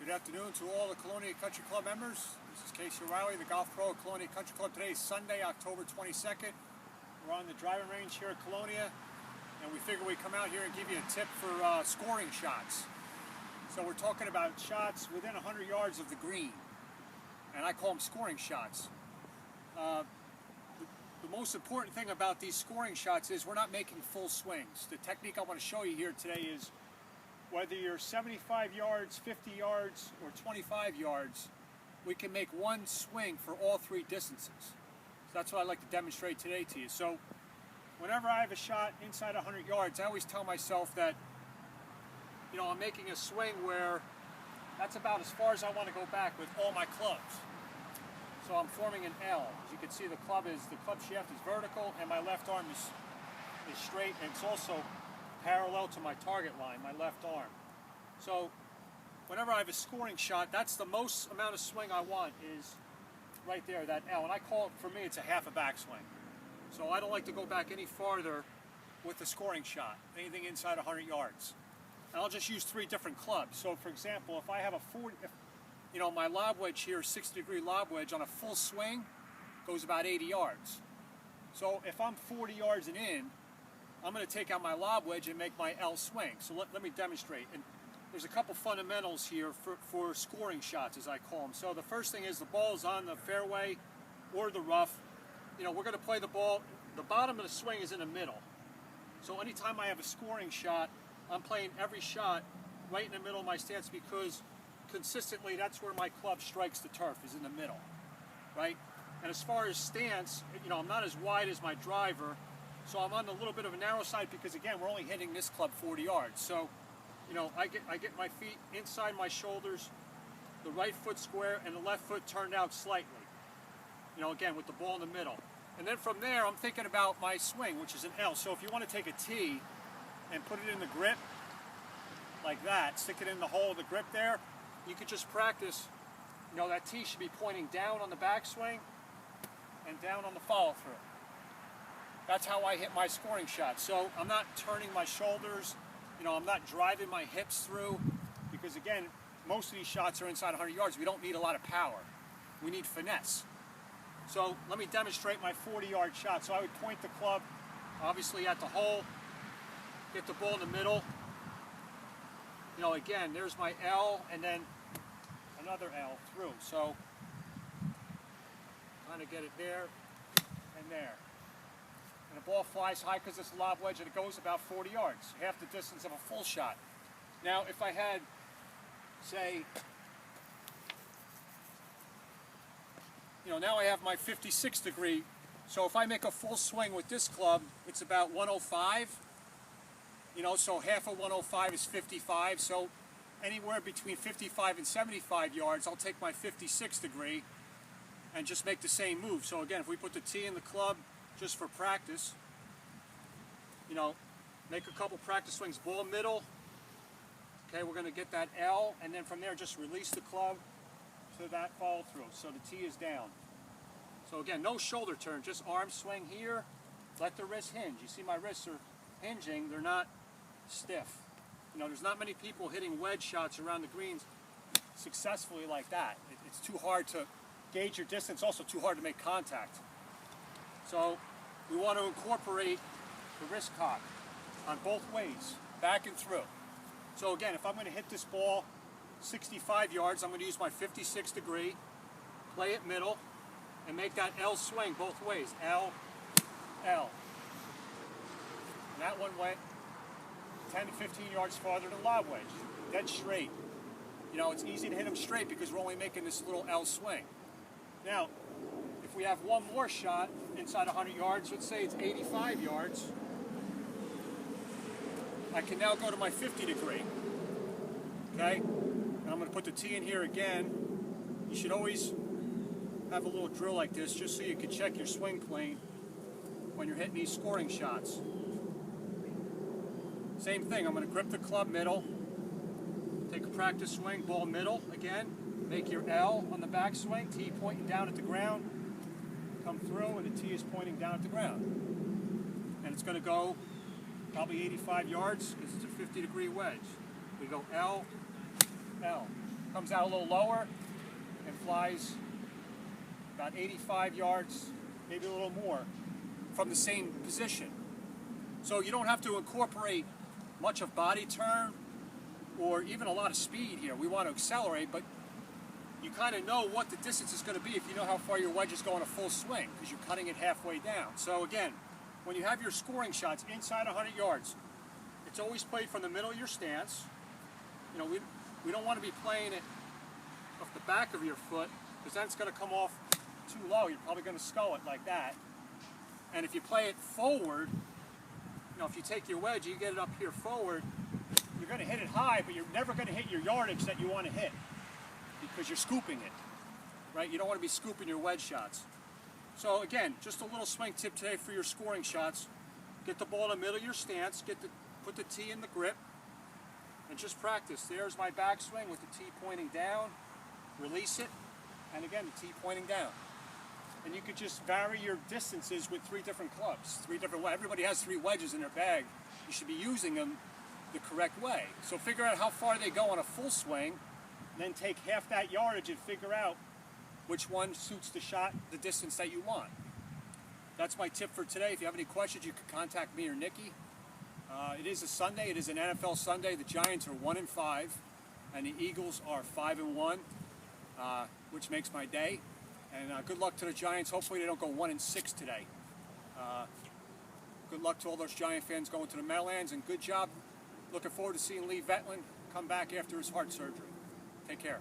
Good afternoon to all the Colonia Country Club members. This is Casey O'Reilly, the golf pro at Colonia Country Club. Today is Sunday, October 22nd. We're on the driving range here at Colonia, and we figure we'd come out here and give you a tip for scoring shots. So we're talking about shots within 100 yards of the green, and I call them scoring shots. The most important thing about these scoring shots is we're not making full swings. The technique I want to show you here today is whether you're 75 yards, 50 yards, or 25 yards, we can make one swing for all three distances. So that's what I'd like to demonstrate today to you. So whenever I have a shot inside 100 yards, I always tell myself that, you know, I'm making a swing where that's about as far as I want to go back with all my clubs. So I'm forming an L. As you can see, the club shaft is vertical, and my left arm is straight, and it's also parallel to my target line, my left arm. So whenever I have a scoring shot, that's the most amount of swing I want, is right there, that L. And I call it, for me, it's a half a backswing. So I don't like to go back any farther with the scoring shot, anything inside 100 yards. And I'll just use three different clubs. So for example, if I have a 40, you know, my lob wedge here, 60-degree lob wedge on a full swing goes about 80 yards. So if I'm 40 yards and in, I'm going to take out my lob wedge and make my L swing. So let me demonstrate. And there's a couple fundamentals here for scoring shots, as I call them. So the first thing is the ball is on the fairway or the rough. You know, we're going to play the ball. The bottom of the swing is in the middle. So anytime I have a scoring shot, I'm playing every shot right in the middle of my stance, because consistently that's where my club strikes the turf, is in the middle, right? And as far as stance, you know, I'm not as wide as my driver, so I'm on a little bit of a narrow side, because again, we're only hitting this club 40 yards. So, you know, I get my feet inside my shoulders, the right foot square, and the left foot turned out slightly. You know, again, with the ball in the middle. And then from there, I'm thinking about my swing, which is an L. So if you want to take a tee and put it in the grip, like that, stick it in the hole of the grip there, you could just practice, you know, that tee should be pointing down on the backswing and down on the follow-through. That's how I hit my scoring shot. So I'm not turning my shoulders, you know, I'm not driving my hips through, because again, most of these shots are inside 100 yards. We don't need a lot of power. We need finesse. So let me demonstrate my 40-yard shot. So I would point the club, obviously, at the hole, get the ball in the middle. You know, again, there's my L, and then another L through. So kind of get it there and there. And the ball flies high because it's a lob wedge, and it goes about 40 yards, half the distance of a full shot. Now, if I had, say, you know, now I have my 56-degree. So if I make a full swing with this club, it's about 105. You know, so half of 105 is 55. So anywhere between 55 and 75 yards, I'll take my 56-degree and just make the same move. So again, if we put the tee in the club just for practice, you know, make a couple practice swings, ball middle. Okay, we're going to get that L, and then from there just release the club to that follow through. So the tee is down. So again, no shoulder turn, just arm swing here. Let the wrist hinge. You see my wrists are hinging, they're not stiff. You know, there's not many people hitting wedge shots around the greens successfully like that. It's too hard to gauge your distance, also too hard to make contact. So we want to incorporate the wrist cock on both ways, back and through. So again, if I'm going to hit this ball 65 yards, I'm going to use my 56-degree, play it middle, and make that L swing both ways. L, L. And that one went 10 to 15 yards farther than lob wedge. Dead straight. You know, it's easy to hit them straight because we're only making this little L swing. Now, if we have one more shot inside 100 yards, let's say it's 85 yards, I can now go to my 50-degree. Okay? And I'm going to put the tee in here again. You should always have a little drill like this just so you can check your swing plane when you're hitting these scoring shots. Same thing, I'm going to grip the club middle, take a practice swing, ball middle again, make your L on the backswing, tee pointing down at the ground, come through, and the tee is pointing down at the ground. And it's going to go probably 85 yards because it's a 50-degree wedge. We go L, L. comes out a little lower and flies about 85 yards, maybe a little more, from the same position. So you don't have to incorporate much of body turn or even a lot of speed here. We want to accelerate, but you kind of know what the distance is going to be if you know how far your wedge is going a full swing, because you're cutting it halfway down. So again, when you have your scoring shots inside 100 yards, it's always played from the middle of your stance. You know, we don't want to be playing it off the back of your foot, because then it's going to come off too low. You're probably going to skull it like that. And if you play it forward, you know, if you take your wedge, you get it up here forward, you're going to hit it high, but you're never going to hit your yardage that you want to hit, because you're scooping it, right? You don't want to be scooping your wedge shots. So again, just a little swing tip today for your scoring shots. Get the ball in the middle of your stance, put the tee in the grip, and just practice. There's my backswing with the tee pointing down, release it, and again, the tee pointing down. And you could just vary your distances with 3 different clubs, 3 different ways. Everybody has 3 wedges in their bag. You should be using them the correct way. So figure out how far they go on a full swing, and then take half that yardage and figure out which one suits the shot, the distance that you want. That's my tip for today. If you have any questions, you can contact me or Nikki. It is a Sunday. It is an NFL Sunday. The Giants are 1-5, and the Eagles are 5-1, which makes my day. And good luck to the Giants. Hopefully they don't go 1-6 today. Good luck to all those Giant fans going to the Meadowlands, and good job. Looking forward to seeing Lee Vetlin come back after his heart surgery. Take care.